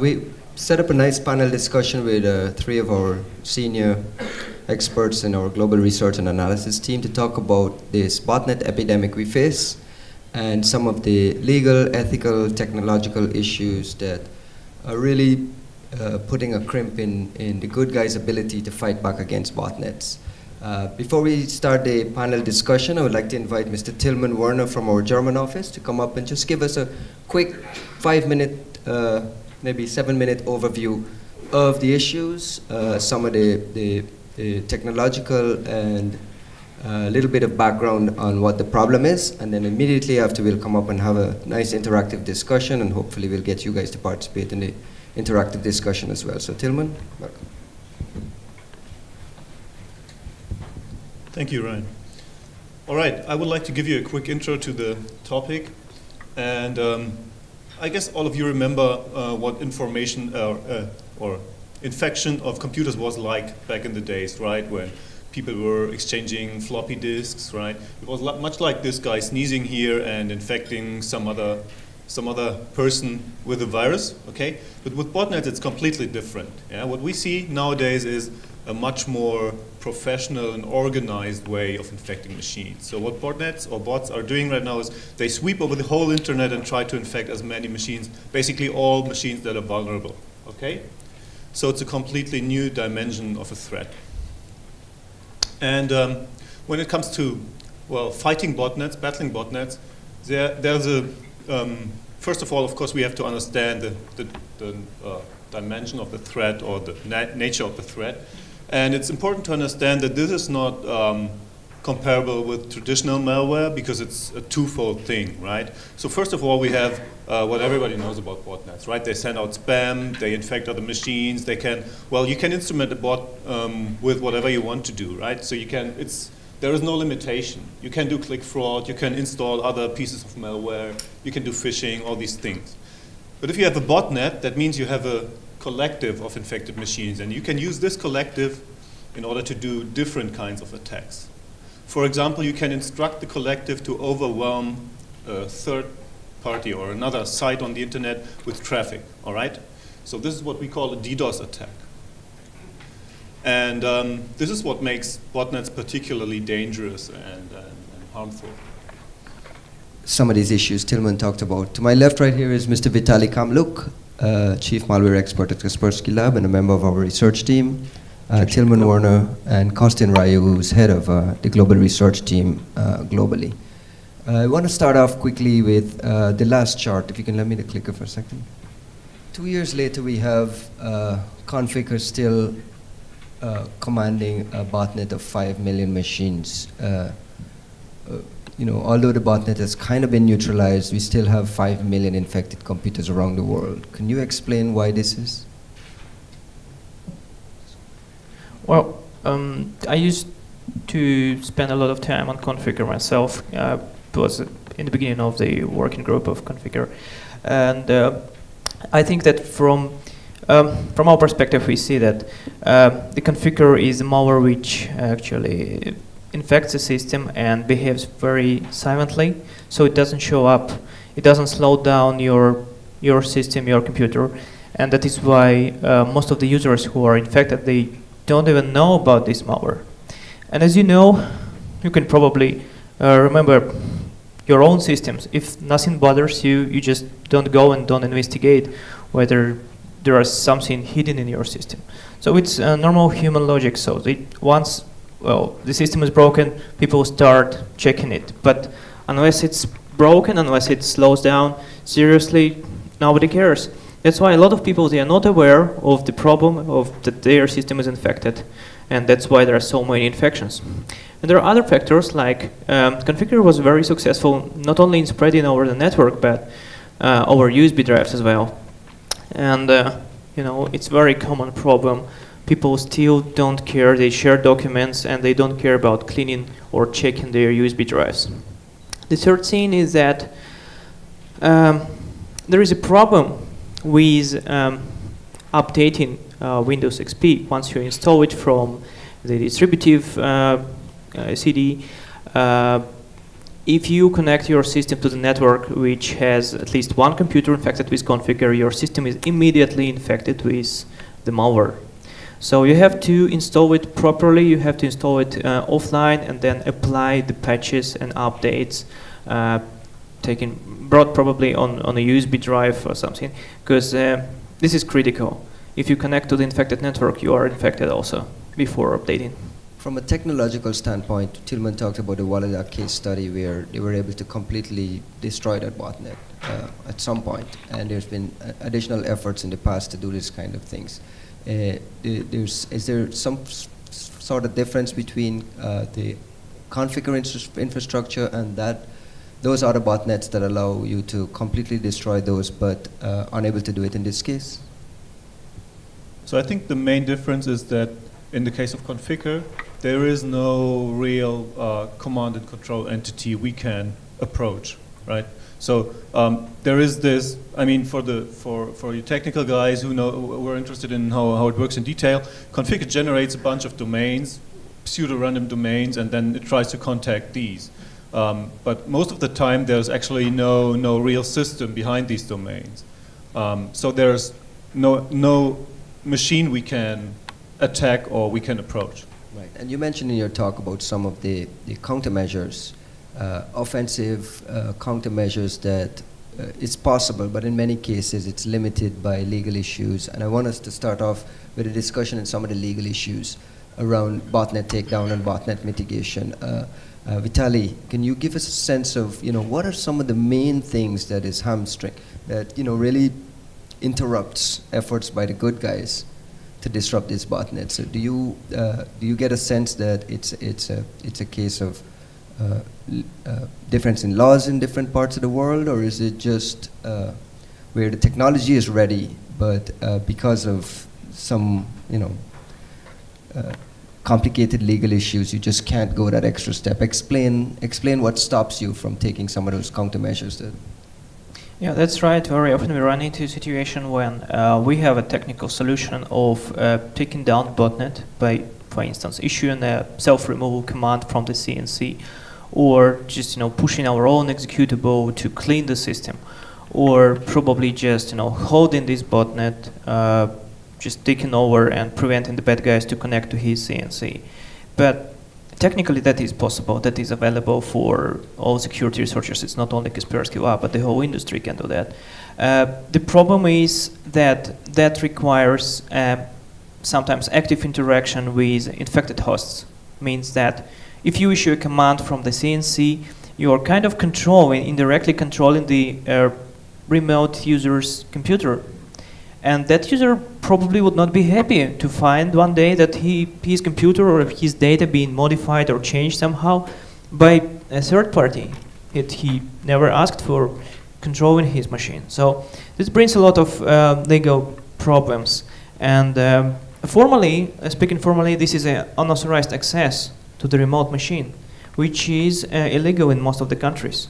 We set up a nice panel discussion with three of our senior experts in our global research and analysis team to talk about this botnet epidemic we face and some of the legal, ethical, technological issues that are really putting a crimp in the good guys' ability to fight back against botnets. Before we start the panel discussion, I would like to invite Mr. Tillman Werner from our German office to come up and just give us a quick 5-minute, maybe 7-minute overview of the issues, some of the technological and a little bit of background on what the problem is, and then immediately after we'll come up and have a nice interactive discussion, and hopefully we'll get you guys to participate in the interactive discussion as well. So Tillman, welcome. Thank you, Ryan. All right, I would like to give you a quick intro to the topic, and I guess all of you remember what information or infection of computers was like back in the days, right? When people were exchanging floppy disks, right? It was much like this guy sneezing here and infecting some other person with a virus, okay? But with botnets, it's completely different. Yeah? What we see nowadays is a much more professional and organized way of infecting machines. So what botnets or bots are doing right now is they sweep over the whole internet and try to infect as many machines, basically all machines that are vulnerable, okay? So it's a completely new dimension of a threat. And when it comes to, well, fighting botnets, battling botnets, there's a, first of all, of course, we have to understand the dimension of the threat or the nature of the threat. And it's important to understand that this is not comparable with traditional malware because it's a twofold thing, right? So first of all, we have what everybody knows about botnets, right? They send out spam, they infect other machines, they can, well, you can instrument a bot with whatever you want to do, right? So you can, there is no limitation. You can do click fraud, you can install other pieces of malware, you can do phishing, all these things. But if you have a botnet, that means you have a collective of infected machines, and you can use this collective in order to do different kinds of attacks. For example, you can instruct the collective to overwhelm a third party or another site on the internet with traffic, all right? So this is what we call a DDoS attack. And this is what makes botnets particularly dangerous and harmful. Some of these issues Tillman talked about. To my left right here is Mr. Vitaly Kamluk, Chief Malware Expert at Kaspersky Lab and a member of our research team. Tillman Werner and Kostin Ryu, who's head of the global research team globally. I want to start off quickly with the last chart. If you can let me the clicker for a second. 2 years later, we have Configure still commanding a botnet of 5 million machines. You know, although the botnet has kind of been neutralized, we still have 5 million infected computers around the world. Can you explain why this is? Well, I used to spend a lot of time on Configure myself. It was in the beginning of the working group of Configure. And I think that from our perspective, we see that the Configure is a malware which actually infects the system and behaves very silently, so it doesn't show up, it doesn't slow down your system, your computer, and that is why most of the users who are infected, they don't even know about this malware. And as you know, you can probably remember your own systems. If nothing bothers you, you just don't go and don't investigate whether there is something hidden in your system. So it's normal human logic. So once the system is broken, people start checking it. But unless it's broken, unless it slows down, seriously, nobody cares. That's why a lot of people, they are not aware of the problem of that their system is infected. And that's why there are so many infections. And there are other factors like Configure was very successful not only in spreading over the network, but over USB drives as well. And you know, it's a very common problem. People still don't care. They share documents and they don't care about cleaning or checking their USB drives. The third thing is that there is a problem with updating Windows XP. Once you install it from the distributive CD, if you connect your system to the network which has at least one computer infected with configure, your system is immediately infected with the malware. So you have to install it properly, you have to install it offline and then apply the patches and updates brought probably on a USB drive or something, because this is critical. If you connect to the infected network, you are infected also before updating. From a technological standpoint, Tilman talked about the Wallet case study where they were able to completely destroy that botnet at some point, and there's been additional efforts in the past to do this kind of things. Is there some sort of difference between the configure infrastructure and those are the botnets that allow you to completely destroy those, but unable to do it in this case? So I think the main difference is that in the case of configure, there is no real command and control entity we can approach, right? So there is this. I mean, for you technical guys who we're interested in how it works in detail, configure generates a bunch of domains, pseudo-random domains, and then it tries to contact these. But most of the time, there's actually no real system behind these domains. So there's no machine we can attack or we can approach. Right, and you mentioned in your talk about some of the countermeasures, offensive countermeasures that it's possible, but in many cases it's limited by legal issues. And I want us to start off with a discussion on some of the legal issues around botnet takedown and botnet mitigation. Vitaly, can you give us a sense of, what are some of the main things that is hamstring, that, really interrupts efforts by the good guys to disrupt this botnet? So do you get a sense that it's a case of difference in laws in different parts of the world, or is it just where the technology is ready, but because of some complicated legal issues, you just can't go that extra step? Explain what stops you from taking some of those countermeasures. Yeah, that's right. Very often we run into a situation when we have a technical solution of taking down botnet by, for instance, issuing a self-removal command from the CNC, or just pushing our own executable to clean the system, or probably just holding this botnet, just taking over and preventing the bad guys to connect to his CNC. But technically that is possible, that is available for all security researchers. It's not only Kaspersky Lab, but the whole industry can do that. The problem is that requires sometimes active interaction with infected hosts. Means that if you issue a command from the CNC, you are kind of indirectly controlling the remote user's computer. And that user probably would not be happy to find one day that his computer or his data being modified or changed somehow by a third party that he never asked for controlling his machine. So this brings a lot of legal problems. And speaking formally, this is an unauthorized access to the remote machine, which is illegal in most of the countries.